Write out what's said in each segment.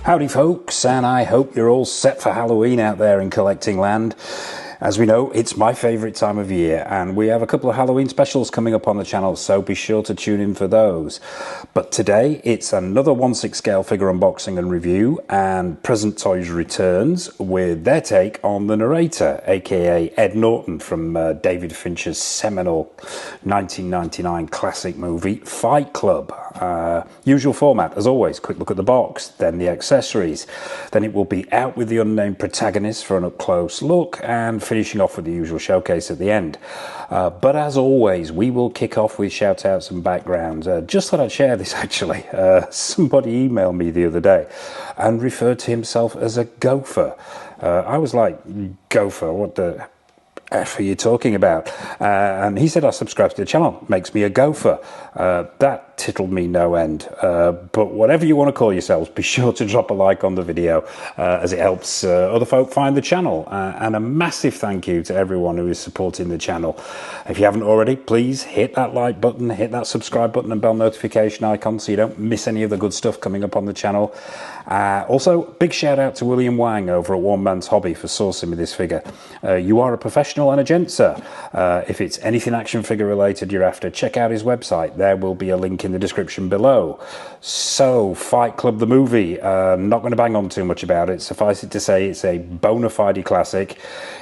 Howdy folks, and I hope you're all set for Halloween out there in collecting land. As we know, it's my favourite time of year, and we have a couple of Halloween specials coming up on the channel, so be sure to tune in for those. But today, it's another 1/6 scale figure unboxing and review, and Present Toys returns with their take on the Narrator, aka Ed Norton from David Finchers' seminal 1999 classic movie, Fight Club. Usual format, as always, quick look at the box, then the accessories. Then it will be out with the unnamed protagonist for an up-close look, and finishing off with the usual showcase at the end. But as always, we will kick off with shout-outs and backgrounds. Just thought I'd share this actually. Somebody emailed me the other day and referred to himself as a gopher. I was like, gopher, what the F are you talking about? And he said I subscribe to the channel, makes me a gopher. That tickled me no end. But whatever you want to call yourselves, be sure to drop a like on the video as it helps other folk find the channel. And a massive thank you to everyone who is supporting the channel. If you haven't already, please hit that like button, hit that subscribe button and bell notification icon so you don't miss any of the good stuff coming up on the channel. Also, big shout out to William Wang over at One Man's Hobby for sourcing me this figure. You are a professional and a gent, sir. If it's anything action figure related you're after, check out his website. There will be a link in the description below. So, Fight Club the movie. Not going to bang on too much about it. Suffice it to say, it's a bona fide classic.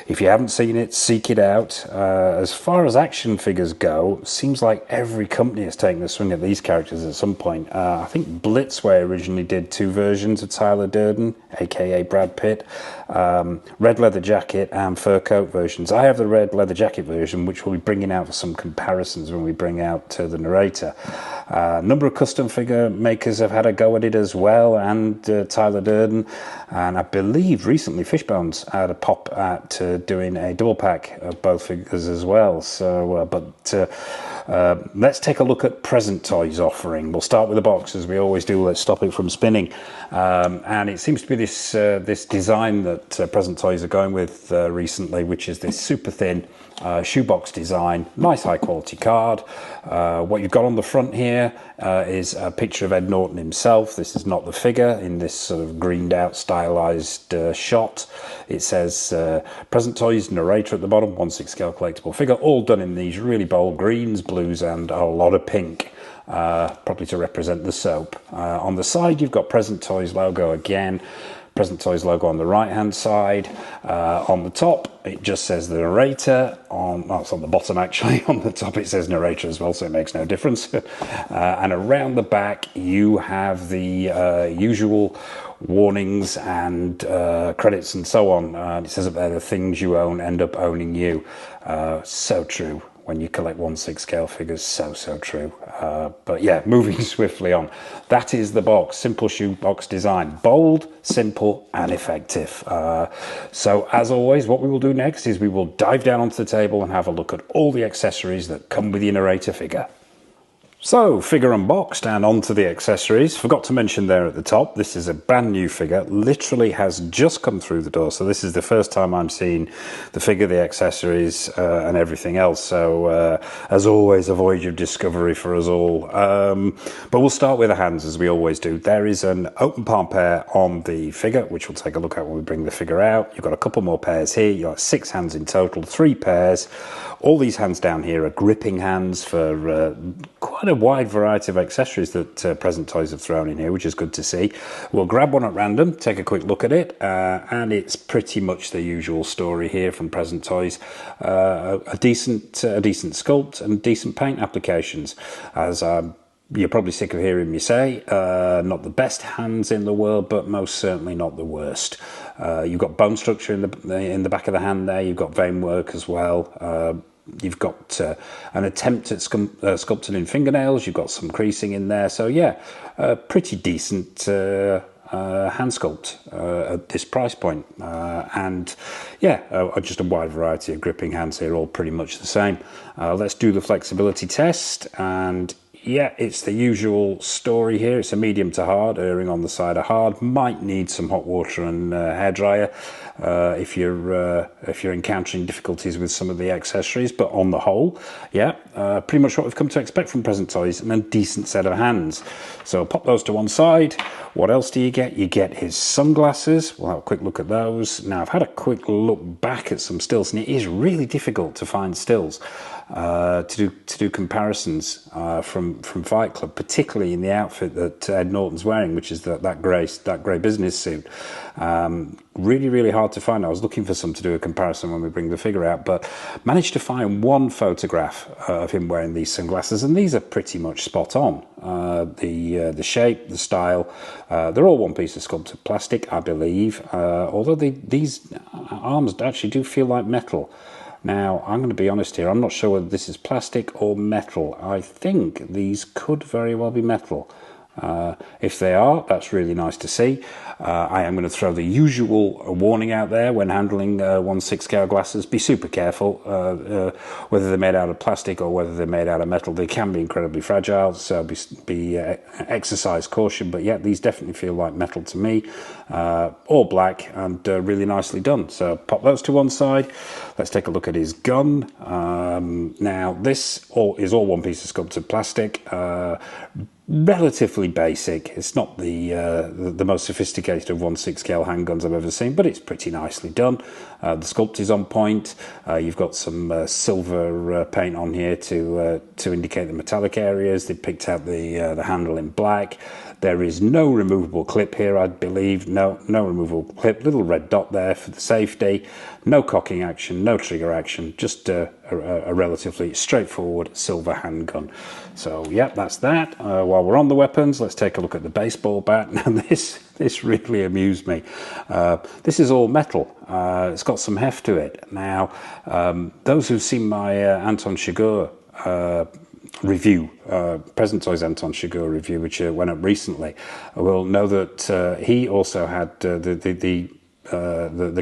If you haven't seen it, seek it out. As far as action figures go, seems like every company has taken a swing at these characters at some point. I think Blitzway originally did 2 versions of Tyler Durden, aka Brad Pitt. Red leather jacket and fur coat versions. I have the red leather jacket version, which we'll be bringing out for some comparisons when we bring out the Narrator. A number of custom figure makers have had a go at it as well, and Tyler Durden, and I believe recently Fishbones had a pop at doing a double pack of both figures as well. So, let's take a look at Present Toys offering. We'll start with the box as we always do. Let's stop it from spinning. And it seems to be this this design that Present Toys are going with recently, which is this super thin shoebox design, nice high quality card. What you've got on the front here is a picture of Ed Norton himself. This is not the figure in this sort of greened out stylized shot. It says Present Toys Narrator at the bottom, 1/6 scale collectible figure, all done in these really bold greens, blues and a lot of pink. Probably to represent the soap. On the side you've got Present Toys logo again, Present Toys logo on the right hand side. On the top it just says the Narrator. It's on the bottom actually. On the top it says Narrator as well, so it makes no difference. And around the back you have the usual warnings and credits and so on. It says up there, the things you own end up owning you. So true. When you collect 1/6 scale figures, so true. But yeah, moving swiftly on. That is the box. Simple shoebox design. Bold, simple, and effective. So as always, what we will do next is we will dive down onto the table and have a look at all the accessories that come with the Narrator figure. So, figure unboxed and onto the accessories. Forgot to mention there at the top, this is a brand new figure, literally has just come through the door. So this is the first time I'm seeing the figure, the accessories and everything else. So as always, a voyage of discovery for us all. But we'll start with the hands as we always do. There is an open palm pair on the figure, which we'll take a look at when we bring the figure out. You've got a couple more pairs here. You've got 6 hands in total, 3 pairs. All these hands down here are gripping hands for quite a wide variety of accessories that Present Toys have thrown in here, which is good to see. We'll grab one at random, take a quick look at it, and it's pretty much the usual story here from Present Toys. A decent sculpt and decent paint applications. As you're probably sick of hearing me say, not the best hands in the world, but most certainly not the worst. You've got bone structure in the back of the hand there. You've got vein work as well. You've got an attempt at sculpting in fingernails. You've got some creasing in there. So yeah, pretty decent hand sculpt at this price point. And yeah, just a wide variety of gripping hands here, all pretty much the same. Let's do the flexibility test, and Yeah, it's the usual story here. It's a medium to hard, erring on the side of hard. Might need some hot water and hairdryer if you're encountering difficulties with some of the accessories. But on the whole, yeah, pretty much what we've come to expect from Present Toys, and a decent set of hands. So pop those to one side. What else do you get? You get his sunglasses. We'll have a quick look at those. Now, I've had a quick look back at some stills, and it is really difficult to find stills to do comparisons from Fight Club, particularly in the outfit that Ed Norton's wearing, which is that grey business suit. Really, really hard to find. I was looking for some to do a comparison when we bring the figure out, but managed to find one photograph of him wearing these sunglasses, and these are pretty much spot on. The shape, the style, they're all one piece of sculpted plastic, I believe, although these arms actually do feel like metal. Now, I'm going to be honest here, I'm not sure whether this is plastic or metal. I think these could very well be metal. If they are, that's really nice to see. I am going to throw the usual warning out there when handling 1/6 scale glasses. Be super careful, whether they're made out of plastic or whether they're made out of metal. They can be incredibly fragile, so exercise caution. But yeah, these definitely feel like metal to me. All black and really nicely done. So pop those to one side. Let's take a look at his gun. Now, this is all one piece of sculpted plastic. Relatively basic. It's not the most sophisticated of 1/6 scale handguns I've ever seen, but it's pretty nicely done. The sculpt is on point. You've got some silver paint on here to indicate the metallic areas. They picked out the handle in black. There is no removable clip here, I believe. No removable clip. Little red dot there for the safety. No cocking action, no trigger action. Just a relatively straightforward silver handgun. So yeah, that's that. While we're on the weapons, let's take a look at the baseball bat. Now this really amused me. This is all metal. It's got some heft to it. Now, those who've seen my Anton Chigurh review, Present Toys Anton Chigurh review, which went up recently, will know that he also had the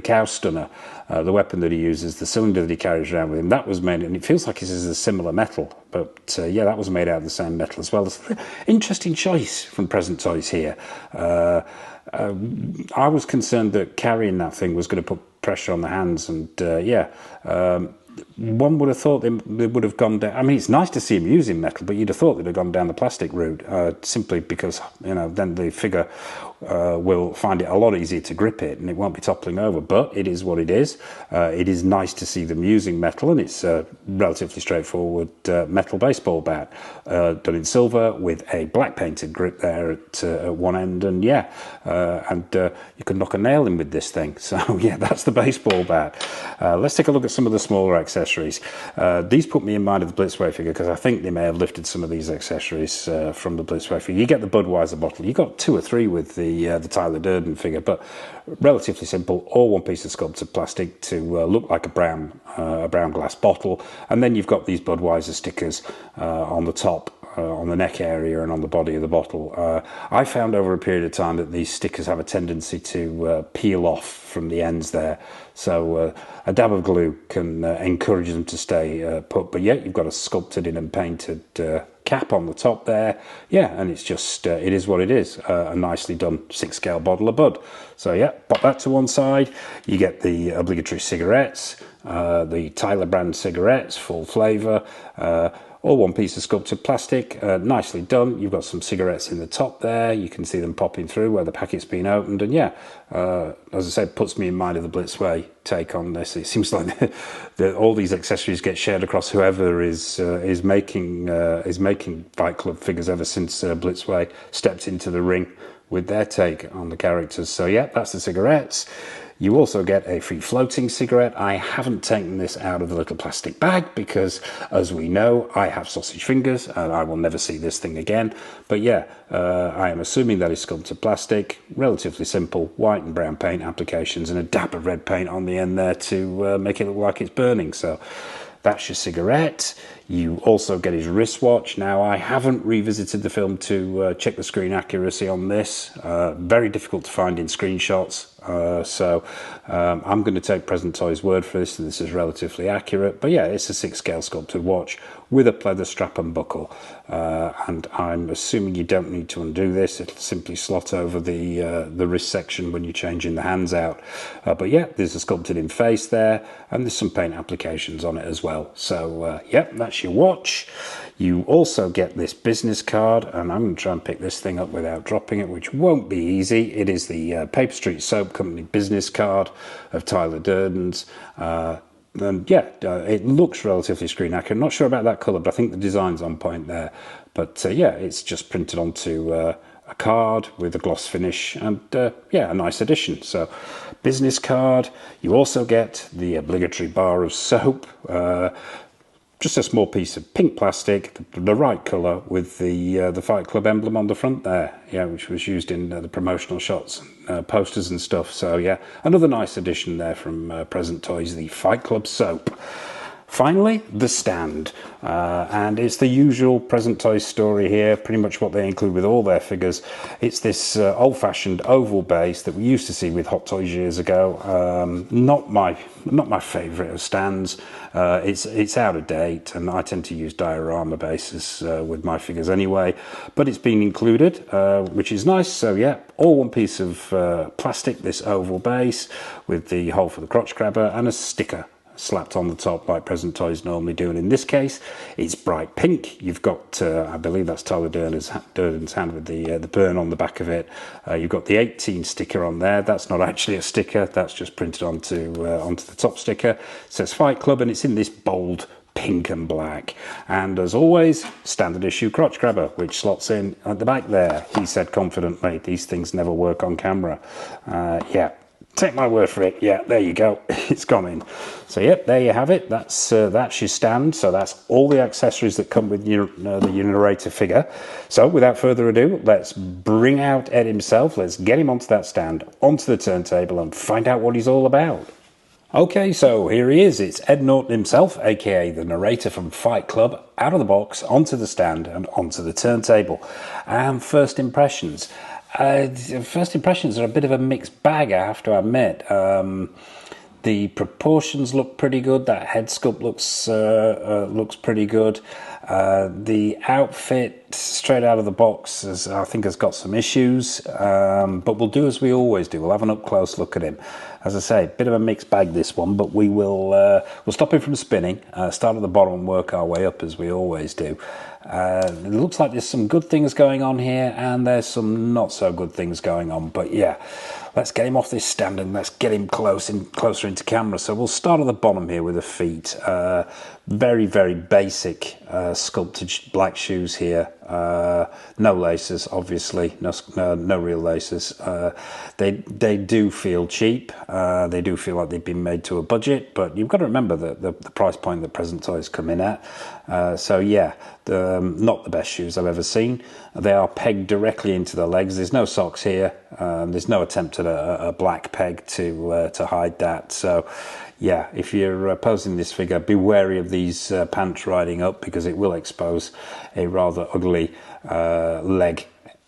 cow stunner, the weapon that he uses, the cylinder that he carries around with him. That was made, and it feels like this is a similar metal, but yeah, that was made out of the same metal as well. Interesting choice from Present Toys here. I was concerned that carrying that thing was going to put pressure on the hands, and yeah. One would have thought they would have gone down. I mean, it's nice to see him using metal, but you'd have thought they'd have gone down the plastic route, simply because, you know, then the figure will find it a lot easier to grip it and it won't be toppling over. But it is what it is. It is nice to see them using metal, and it's a relatively straightforward metal baseball bat, done in silver with a black painted grip there at one end, and yeah, you could knock a nail in with this thing. So yeah, that's the baseball bat. Let's take a look at some of the smaller accessories. These put me in mind of the Blitzway figure, because I think they may have lifted some of these accessories from the Blitzway figure. You get the Budweiser bottle. You got 2 or 3 with the Tyler Durden figure, but relatively simple, all one piece of sculpted plastic to look like a brown glass bottle, and then you've got these Budweiser stickers on the top, on the neck area and on the body of the bottle. I found over a period of time that these stickers have a tendency to peel off from the ends there, so a dab of glue can encourage them to stay put. But yeah, you've got a sculpted in and painted cap on the top there. Yeah, and it's just it is what it is, a nicely done 6 scale bottle of Bud. So yeah, pop that to one side. You get the obligatory cigarettes, the Tyler brand cigarettes, full flavour, all one piece of sculpted plastic, nicely done. You've got some cigarettes in the top there. You can see them popping through where the packet's been opened. And yeah, as I said, puts me in mind of the Blitzway take on this. It seems like all these accessories get shared across whoever is making Fight Club figures ever since Blitzway stepped into the ring with their take on the characters. So yeah, that's the cigarettes. You also get a free floating cigarette. I haven't taken this out of the little plastic bag because, as we know, I have sausage fingers and I will never see this thing again. But yeah, I am assuming that is sculpted plastic, relatively simple white and brown paint applications and a dab of red paint on the end there to make it look like it's burning. So that's your cigarette. You also get his wristwatch. Now, I haven't revisited the film to check the screen accuracy on this. Very difficult to find in screenshots. So I'm going to take Present Toy's word for this, and this is relatively accurate. But yeah, it's a 6-scale sculpted watch with a pleather strap and buckle. And I'm assuming you don't need to undo this. It'll simply slot over the wrist section when you're changing the hands out. But yeah, there's a sculpted in face there, and there's some paint applications on it as well. So yeah, that's your watch. You also get this business card, and I'm going to try and pick this thing up without dropping it, which won't be easy. It is the Paper Street Soap Company business card of Tyler Durden's. And yeah, it looks relatively screen accurate. I'm not sure about that colour, but I think the design's on point there. But yeah, it's just printed onto a card with a gloss finish, and yeah, a nice addition. So business card. You also get the obligatory bar of soap. Just a small piece of pink plastic, the right colour, with the Fight Club emblem on the front there, yeah, which was used in the promotional shots, posters and stuff. So yeah, another nice addition there from Present Toys, the Fight Club soap. Finally, the stand, and it's the usual Present Toys story here, pretty much what they include with all their figures. It's this old-fashioned oval base that we used to see with Hot Toys years ago. Not my favourite of stands. It's out of date, and I tend to use diorama bases with my figures anyway. But it's been included, which is nice. So yeah, all one piece of plastic, this oval base with the hole for the crotch grabber and a sticker slapped on the top like Present Toys normally do. And in this case, it's bright pink. You've got, I believe that's Tyler Durden's hand with the burn on the back of it. You've got the 18 sticker on there. That's not actually a sticker. That's just printed onto the top sticker. It says Fight Club, and it's in this bold pink and black. And as always, standard issue crotch grabber, which slots in at the back there. He said confidently, these things never work on camera. Yeah. Take my word for it. Yeah, there you go. It's gone in. So yep, there you have it. That's your stand. So that's all the accessories that come with your Narrator figure. So without further ado, let's bring out Ed himself. Let's get him onto that stand, onto the turntable, and find out what he's all about. Okay, so here he is. It's Ed Norton himself, aka the Narrator from Fight Club, out of the box, onto the stand, and onto the turntable. And first impressions. First impressions are a bit of a mixed bag, I have to admit. The proportions look pretty good. That head sculpt looks pretty good. The outfit straight out of the box I think has got some issues, but we'll do as we always do. We'll have an up close look at him. As I say, a bit of a mixed bag this one, but we'll stop him from spinning, start at the bottom and work our way up as we always do. It looks like there's some good things going on here, and there's some not so good things going on. But yeah, let's get him off this stand and let's get him closer into camera. So we'll start at the bottom here with the feet. Very, very basic sculpted black shoes here. No laces, obviously, no real laces. They do feel cheap. They do feel like they've been made to a budget, but you've got to remember the price point that Present Toys come in at. So yeah, not the best shoes I've ever seen. They are pegged directly into the legs. There's no socks here. There's no attempt at a black peg to hide that. So yeah, if you're posing this figure, be wary of these pants riding up, because it will expose a rather ugly leg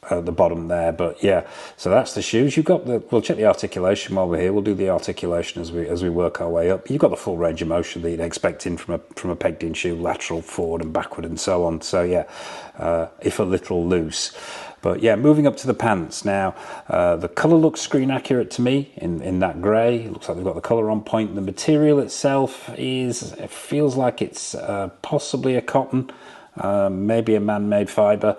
at the bottom there. But yeah, so that's the shoes. You've got we'll check the articulation while we're here. We'll do the articulation as we work our way up. You've got the full range of motion that you'd expect in from a pegged in shoe, lateral, forward and backward and so on. So yeah, if a little loose. But yeah, moving up to the pants now, the colour looks screen accurate to me in that grey. It looks like they've got the colour on point. The material itself it feels like it's possibly a cotton, maybe a man-made fibre.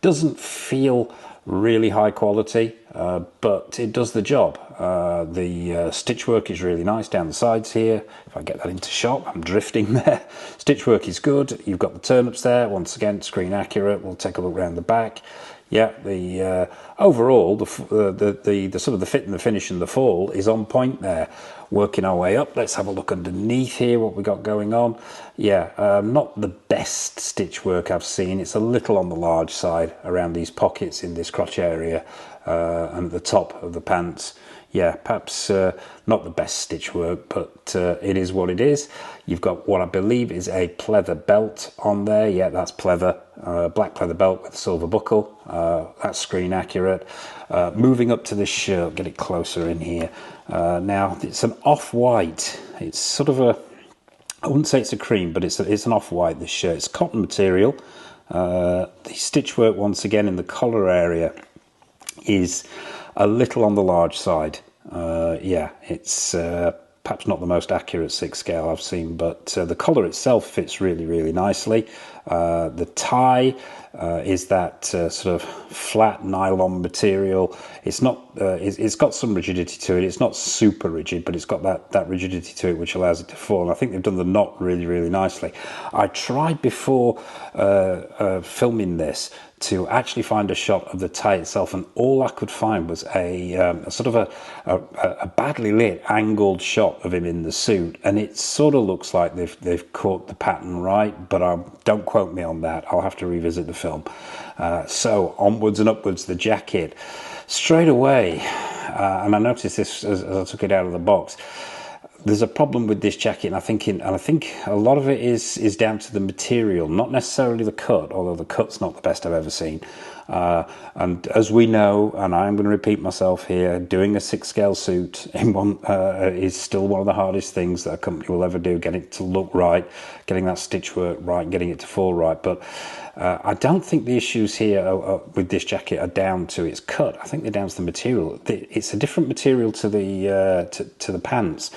Doesn't feel really high quality, but it does the job. The stitch work is really nice down the sides here. If I get that into shot, I'm drifting there. Stitch work is good. You've got the turnips there. Once again, screen accurate. We'll take a look around the back. Yeah, the overall, the sort of the fit and the finish and the fall is on point there. Working our way up, let's have a look underneath here, what we got going on. Yeah, not the best stitch work I've seen. It's a little on the large side around these pockets in this crotch area. and at the top of the pants. Yeah, perhaps not the best stitch work, but it is what it is. You've got what I believe is a pleather belt on there. Yeah, that's pleather, black pleather belt with a silver buckle. That's screen accurate. Moving up to this shirt, get it closer in here. Now, it's an off-white. It's sort of a, I wouldn't say it's a cream, but it's an off-white, this shirt. It's cotton material. The stitch work, once again, in the collar area is a little on the large side. Yeah, it's perhaps not the most accurate 6 scale I've seen, but the collar itself fits really, really nicely. The tie is that sort of flat nylon material. It's not. It's got some rigidity to it. It's not super rigid, but it's got that rigidity to it which allows it to fall. And I think they've done the knot really, really nicely. I tried before filming this to actually find a shot of the tie itself, and all I could find was a sort of a badly lit angled shot of him in the suit, and it sort of looks like they've caught the pattern right, but don't quote me on that. I'll have to revisit the film. So onwards and upwards, the jacket straight away, and I noticed this as I took it out of the box. There's a problem with this jacket, and I think a lot of it is down to the material, not necessarily the cut, although the cut's not the best I've ever seen. And as we know, and I'm going to repeat myself here, doing a 6 scale suit in one is still one of the hardest things that a company will ever do. Getting it to look right, getting that stitch work right, getting it to fall right. But I don't think the issues here with this jacket are down to its cut. I think they're down to the material. It's a different material to the pants.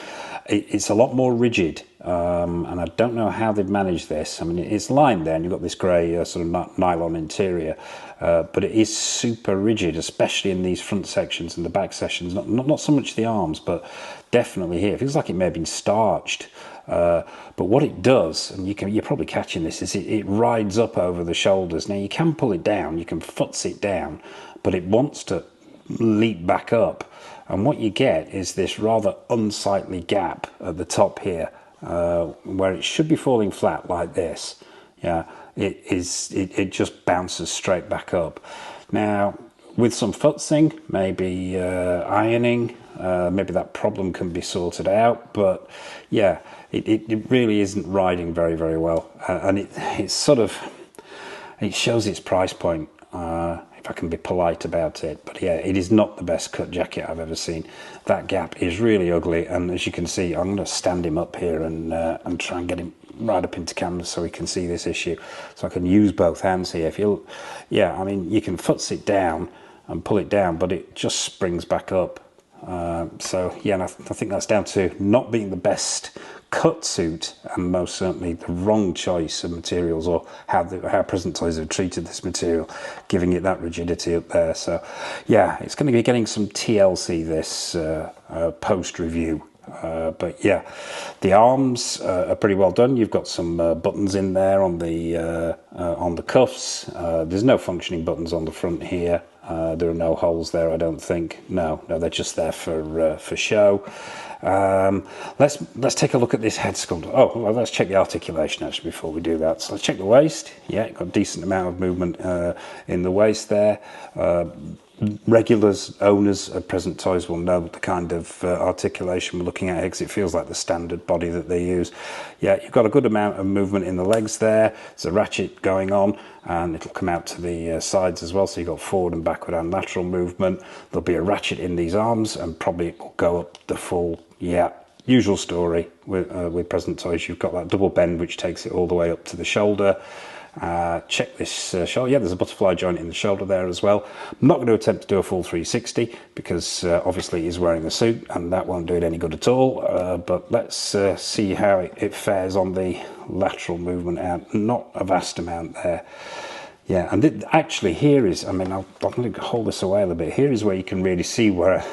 It's a lot more rigid, and I don't know how they've managed this. I mean, it's lined there, and you've got this grey sort of nylon interior, but it is super rigid, especially in these front sections and the back sections. Not so much the arms, but definitely here. It feels like it may have been starched. But what it does, and you're probably catching this, is it rides up over the shoulders. Now, you can pull it down, you can futz it down, but it wants to leap back up. And what you get is this rather unsightly gap at the top here, where it should be falling flat like this. Yeah, it just bounces straight back up. Now, with some futzing, maybe ironing, maybe that problem can be sorted out. But yeah, it really isn't riding very, very well, and it shows its price point. If I can be polite about it, but yeah, it is not the best cut jacket I've ever seen. That gap is really ugly, and as you can see, I'm going to stand him up here and try and get him right up into camera so he can see this issue. So I can use both hands here. I mean, you can futz it down and pull it down, but it just springs back up. So yeah, and I think that's down to not being the best cut suit, and most certainly the wrong choice of materials, or how Present Toys have treated this material, giving it that rigidity up there. So yeah, it's going to be getting some TLC this post review. But yeah, the arms are pretty well done. You've got some buttons in there on the cuffs. There's no functioning buttons on the front here. There are no holes there, I don't think. No, they're just there for show. Let's take a look at this head sculpt. Oh, well, let's check the articulation actually before we do that. So let's check the waist. Yeah, got a decent amount of movement in the waist there. Regulars, owners of Present Toys will know the kind of articulation we're looking at here, because it feels like the standard body that they use. Yeah, you've got a good amount of movement in the legs there. There's a ratchet going on, and it'll come out to the sides as well, so you've got forward and backward and lateral movement. There'll be a ratchet in these arms, and probably it will go up the full, yeah, usual story with Present Toys. You've got that double bend which takes it all the way up to the shoulder. Check this shoulder. Yeah, there's a butterfly joint in the shoulder there as well. I'm not going to attempt to do a full 360 because obviously he's wearing the suit and that won't do it any good at all. But let's see how it fares on the lateral movement out. Not a vast amount there. Yeah, and actually here is, I mean, I'm going to hold this away a little bit. Here is where you can really see where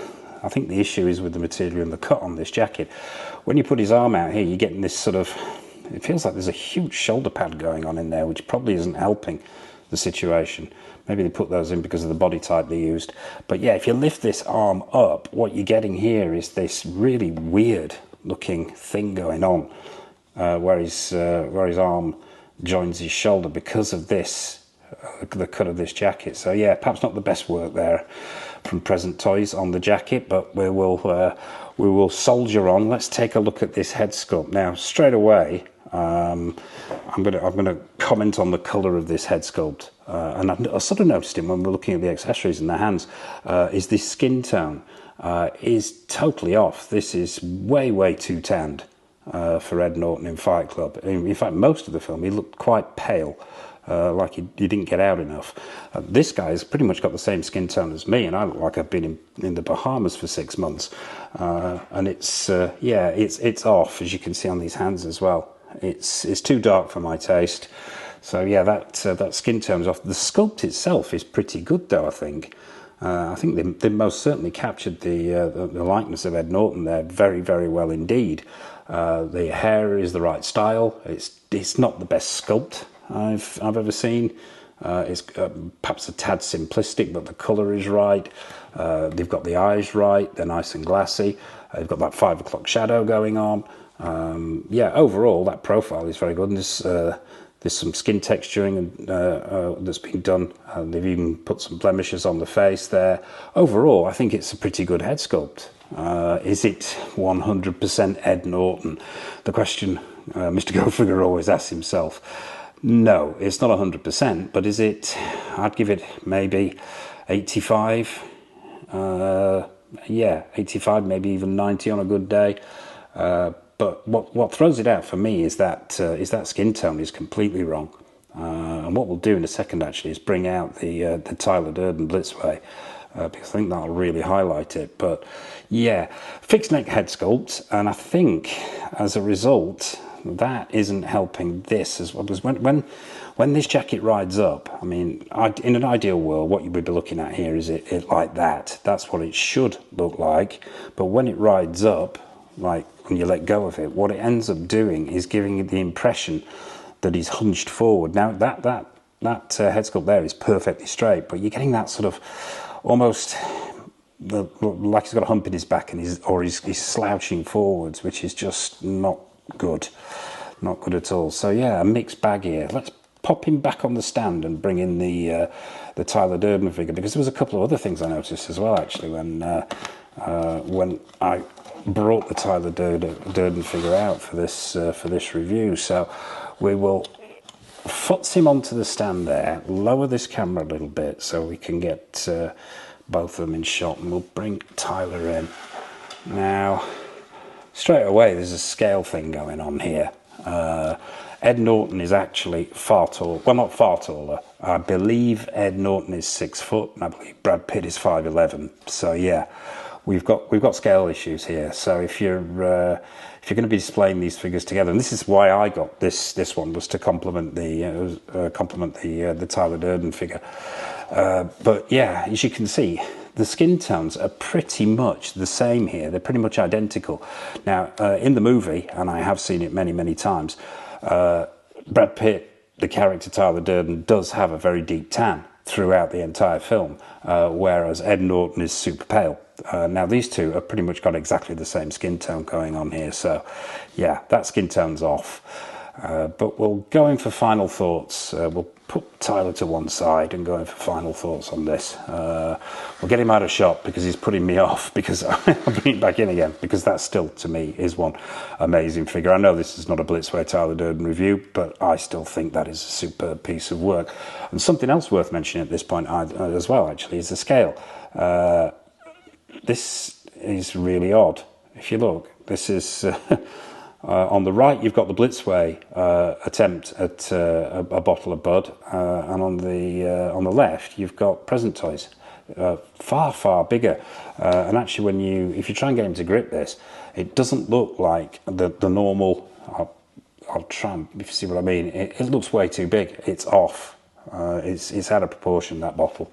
I think the issue is with the material and the cut on this jacket. When you put his arm out here, you're getting this sort of, it feels like there's a huge shoulder pad going on in there, which probably isn't helping the situation. Maybe they put those in because of the body type they used. But yeah, if you lift this arm up, what you're getting here is this really weird looking thing going on where his arm joins his shoulder because of this, the cut of this jacket. So yeah, perhaps not the best work there. from Present Toys on the jacket, but we will soldier on. Let's take a look at this head sculpt now. Straight away, I'm gonna comment on the colour of this head sculpt, and I sort of noticed it when we're looking at the accessories and the hands. Is this skin tone is totally off. This is way too tanned for Ed Norton in Fight Club. In fact, most of the film he looked quite pale, like he didn't get out enough. This guy's pretty much got the same skin tone as me, and I look like I've been in the Bahamas for 6 months. And it's off, as you can see on these hands as well. It's too dark for my taste. So yeah, that skin tone's off. The sculpt itself is pretty good, though. I think they most certainly captured the likeness of Ed Norton there very well indeed. The hair is the right style. It's not the best sculpt I've ever seen. It's perhaps a tad simplistic, but the colour is right. They've got the eyes right. They're nice and glassy. They've got that 5 o'clock shadow going on. Yeah, overall that profile is very good. And there's some skin texturing that's been done. They've even put some blemishes on the face there. Overall, I think it's a pretty good head sculpt. Is it 100% Ed Norton? The question Mr. Gofigger always asks himself. No, it's not 100%, but is it? I'd give it maybe 85. Yeah, 85, maybe even 90 on a good day. But what throws it out for me is that skin tone is completely wrong. And what we'll do in a second actually is bring out the Tyler Durden Blitzway, because I think that'll really highlight it. But yeah, fixed neck head sculpt, and I think as a result that isn't helping this as well, because when this jacket rides up, I mean, in an ideal world, what you would be looking at here is it like that. That's what it should look like. But when it rides up, like when you let go of it, what it ends up doing is giving you the impression that he's hunched forward. Now that head sculpt there is perfectly straight, but you're getting that sort of almost like he's got a hump in his back and he's slouching forwards, which is just not good at all. So yeah, a mixed bag here. Let's pop him back on the stand and bring in the Tyler Durden figure, because there was a couple of other things I noticed as well actually when I brought the Tyler Durden figure out for this review. So we will futz him onto the stand there, lower this camera a little bit so we can get both of them in shot, and we'll bring Tyler in. Now, straight away there's a scale thing going on here. Ed Norton is actually far tall. Well, not far taller. I believe Ed Norton is 6 foot, and I believe Brad Pitt is 5'11". So yeah, we've got scale issues here. So if you're going to be displaying these figures together, and this is why I got this one, was to complement the Tyler Durden figure. But yeah, as you can see, the skin tones are pretty much the same here. They're pretty much identical. Now, in the movie, and I have seen it many times, Brad Pitt, the character Tyler Durden, does have a very deep tan throughout the entire film, whereas Ed Norton is super pale. Now, these two have pretty much got exactly the same skin tone going on here. So, yeah, that skin tone's off. But we'll go in for final thoughts. We'll put Tyler to one side and go in for final thoughts on this. We'll get him out of shot because he's putting me off, because I'll bring it back in again, because that still, to me, is one amazing figure. I know this is not a Blitzway Tyler Durden review, but I still think that is a superb piece of work. And something else worth mentioning at this point as well, actually, is the scale. This is really odd. If you look, this is... on the right, you've got the Blitzway attempt at a bottle of Bud, and on the left, you've got Present Toys, far bigger. And actually, if you try and get him to grip this, it doesn't look like the normal. I'll try and, if you see what I mean. It looks way too big. It's off. It's out of proportion, that bottle.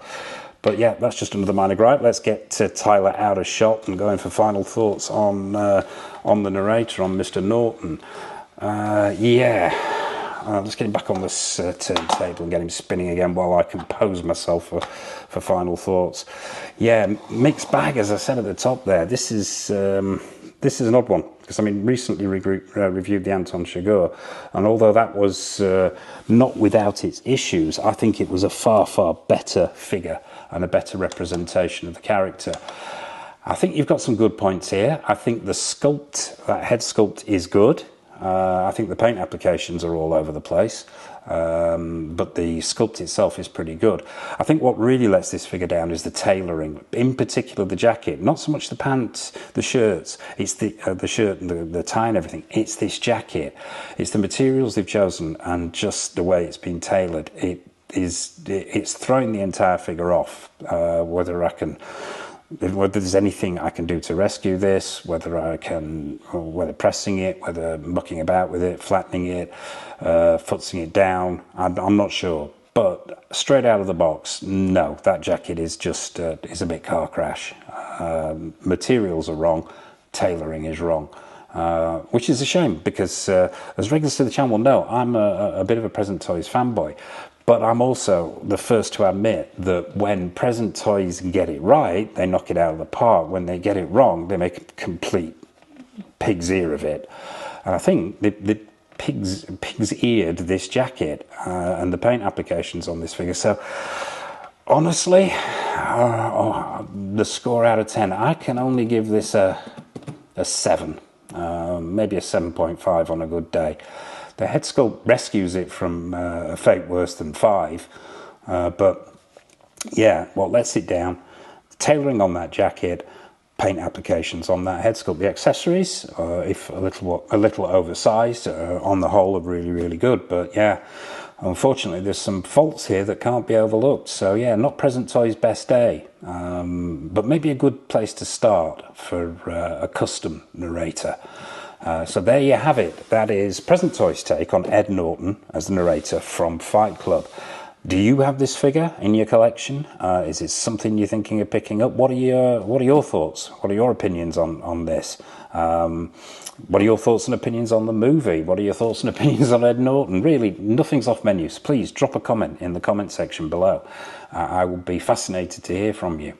But yeah, that's just another minor gripe. Let's get Tyler out of shot and go in for final thoughts on the narrator, on Mr. Norton. Let's get him back on this turntable and get him spinning again while I compose myself for final thoughts. Yeah, mixed bag, as I said at the top there. This is an odd one, because I mean, recently reviewed the Anton Chigurh, and although that was not without its issues, I think it was a far, far better figure and a better representation of the character. I think you've got some good points here. I think the sculpt, that head sculpt, is good. I think the paint applications are all over the place, but the sculpt itself is pretty good. I think what really lets this figure down is the tailoring, in particular the jacket. Not so much the pants, the shirts. It's the shirt and the tie and everything. It's this jacket. It's the materials they've chosen and just the way it's been tailored. It's throwing the entire figure off. Whether there's anything I can do to rescue this, whether pressing it, whether mucking about with it, flattening it, futzing it down, I'm not sure. But straight out of the box, no, that jacket is just is a bit car crash. Materials are wrong, tailoring is wrong. Which is a shame because, as regulars to the channel will know, I'm a bit of a Present Toys fanboy. But I'm also the first to admit that when Present Toys get it right, they knock it out of the park. When they get it wrong, they make a complete pig's ear of it. And I think the pig's eared this jacket and the paint applications on this figure. So honestly, the score out of 10, I can only give this a 7, maybe a 7.5 on a good day. The head sculpt rescues it from a fate worse than 5, but yeah, what lets it down, tailoring on that jacket, paint applications on that head sculpt. The accessories, if a little oversized, on the whole are really, really good, but yeah, unfortunately there's some faults here that can't be overlooked. So yeah, not Present Toys' best day, but maybe a good place to start for a custom narrator. So there you have it. That is Present Toys' take on Ed Norton as the narrator from Fight Club. Do you have this figure in your collection? Is it something you're thinking of picking up? What are your thoughts? What are your opinions on this? What are your thoughts and opinions on the movie? What are your thoughts and opinions on Ed Norton? Really, nothing's off menu. So please drop a comment in the comment section below. I will be fascinated to hear from you.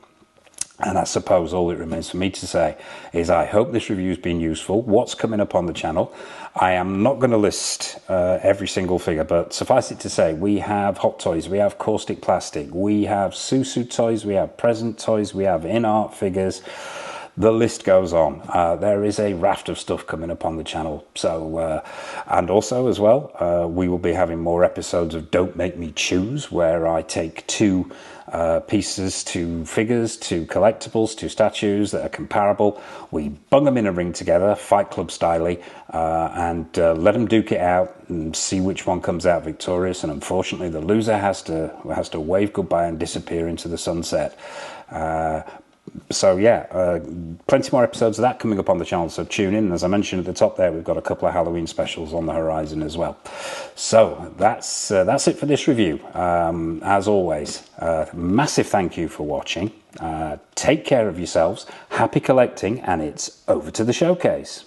And I suppose all it remains for me to say is I hope this review's been useful. What's coming up on the channel? I am not going to list every single figure, but suffice it to say, we have Hot Toys, we have Caustic Plastic, we have Susu Toys, we have Present Toys, we have in-art figures. The list goes on. There is a raft of stuff coming up on the channel. So, and also as well, we will be having more episodes of Don't Make Me Choose, where I take 2 pieces, 2 figures, 2 collectibles, 2 statues that are comparable. We bung them in a ring together, Fight Club style, and let them duke it out and see which one comes out victorious. And unfortunately, the loser has to wave goodbye and disappear into the sunset. So yeah, plenty more episodes of that coming up on the channel, so tune in. As I mentioned at the top there, we've got a couple of Halloween specials on the horizon as well. So that's it for this review. As always, massive thank you for watching. Take care of yourselves, happy collecting, and it's over to the showcase.